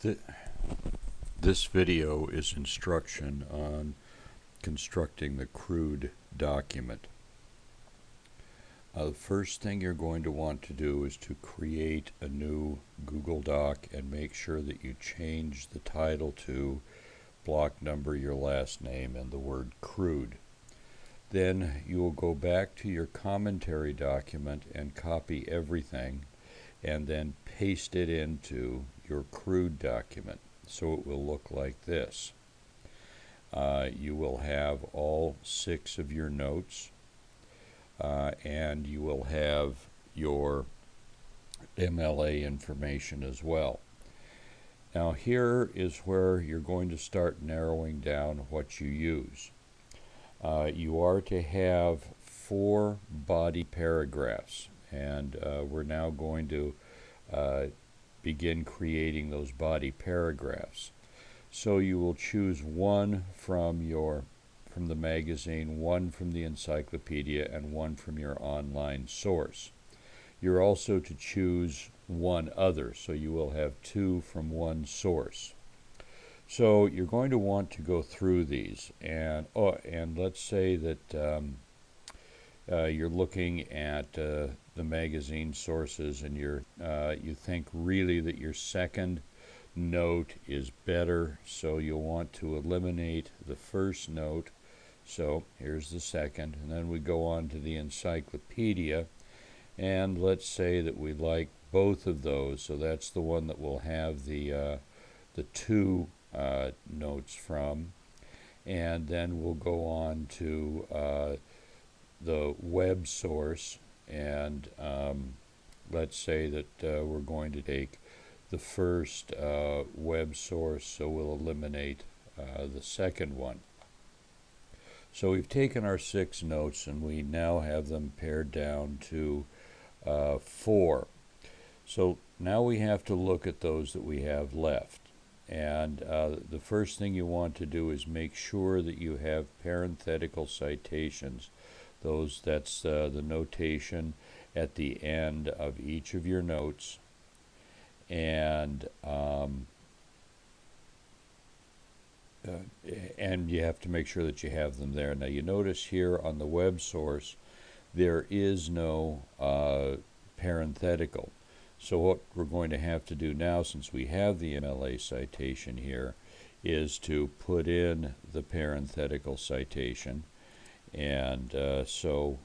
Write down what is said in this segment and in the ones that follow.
Th This video is instruction on constructing the Crude document. The first thing you're going to want to do is to create a new Google Doc and make sure that you change the title to block number, your last name, and the word Crude. Then you will go back to your commentary document and copy everything and then paste it into your Crude document. So it will look like this. You will have all 6 of your notes, and you will have your MLA information as well. Now here is where you're going to start narrowing down what you use. You are to have 4 body paragraphs, and we're now going to begin creating those body paragraphs. So you will choose one from the magazine, one from the encyclopedia, and one from your online source. You're also to choose one other, so you will have 2 from one source. So you're going to want to go through these, and let's say that you're looking at the magazine sources, and you think really that your second note is better, so you'll want to eliminate the first note. So here's the second, and then we go on to the encyclopedia, and let's say that we like both of those, so that's the one that we'll have the 2 notes from. And then we'll go on to the web source, and let's say that we're going to take the first web source, so we'll eliminate the second one. So we've taken our 6 notes and we now have them pared down to 4. So now we have to look at those that we have left. And the first thing you want to do is make sure that you have parenthetical citations. That's the notation at the end of each of your notes. And you have to make sure that you have them there. Now you notice here on the web source there is no parenthetical. So what we're going to have to do now, since we have the MLA citation here, is to put in the parenthetical citation. And so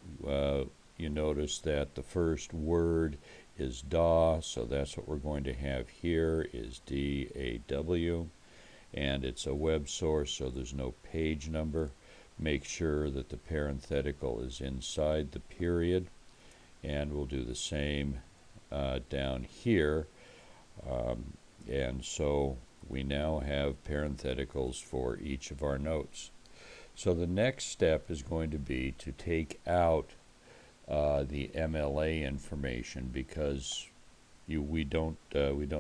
you notice that the first word is DAW, so that's what we're going to have here is DAW, and it's a web source, so there's no page number. Make sure that the parenthetical is inside the period, and we'll do the same down here. And so we now have parentheticals for each of our notes. So the next step is going to be to take out the MLA information, because we don't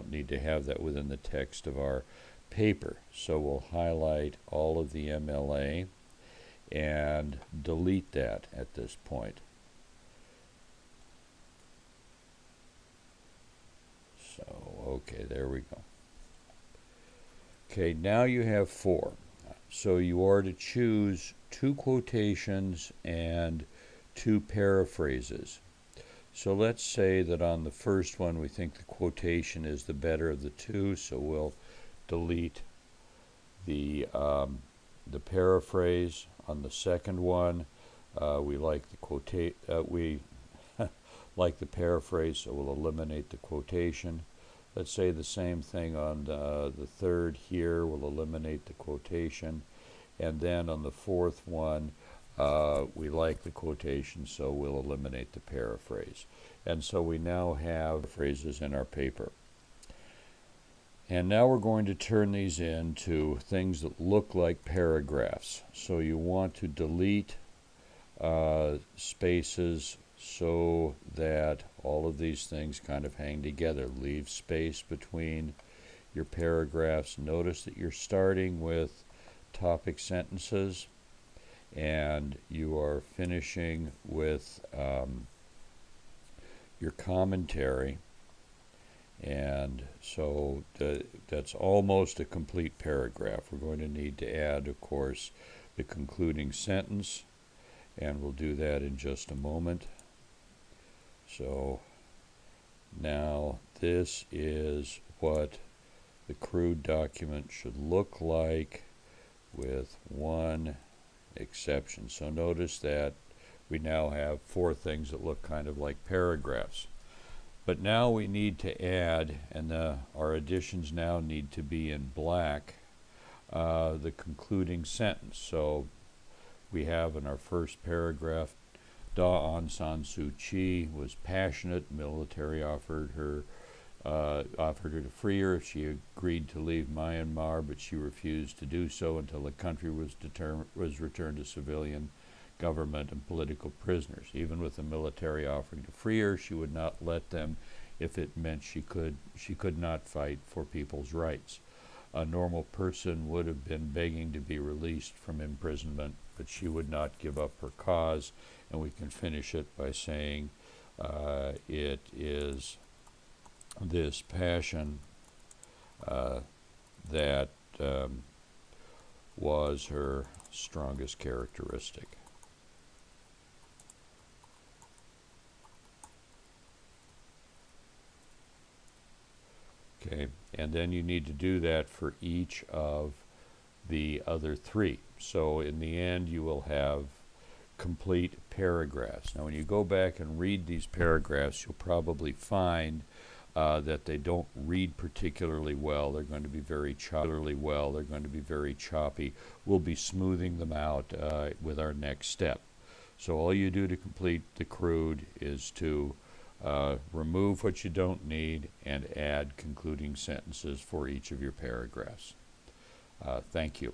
need to have that within the text of our paper. So we'll highlight all of the MLA and delete that at this point. So okay, there we go. Okay, now you have 4. So you are to choose 2 quotations and 2 paraphrases. So let's say that on the first one we think the quotation is the better of the 2, so we'll delete the paraphrase. On the second one, we like the like the paraphrase, so we'll eliminate the quotation. Let's say the same thing on the third here, we'll eliminate the quotation. And then on the fourth one, we like the quotation, so we'll eliminate the paraphrase. And so we now have phrases in our paper. And now we're going to turn these into things that look like paragraphs. So you want to delete spaces so that all of these things kind of hang together. Leave space between your paragraphs. Notice that you're starting with topic sentences and you are finishing with your commentary. And so that's almost a complete paragraph. We're going to need to add, of course, the concluding sentence, and we'll do that in just a moment. So now this is what the crude document should look like, with one exception. So notice that we now have 4 things that look kind of like paragraphs. But now we need to add, and our additions now need to be in black, the concluding sentence. So we have in our first paragraph, Aung San Suu Kyi was passionate. Military offered her to free her if she agreed to leave Myanmar, but she refused to do so until the country was returned to civilian government and political prisoners. Even with the military offering to free her, she would not let them if it meant she could not fight for people's rights. A normal person would have been begging to be released from imprisonment, but she would not give up her cause. And we can finish it by saying it is this passion that was her strongest characteristic. Okay, and then you need to do that for each of the other 3. So in the end, you will have complete paragraphs. Now, when you go back and read these paragraphs, you'll probably find that they don't read particularly well. They're going to be very choppy. We'll be smoothing them out with our next step. So all you do to complete the crude is to remove what you don't need and add concluding sentences for each of your paragraphs. Thank you.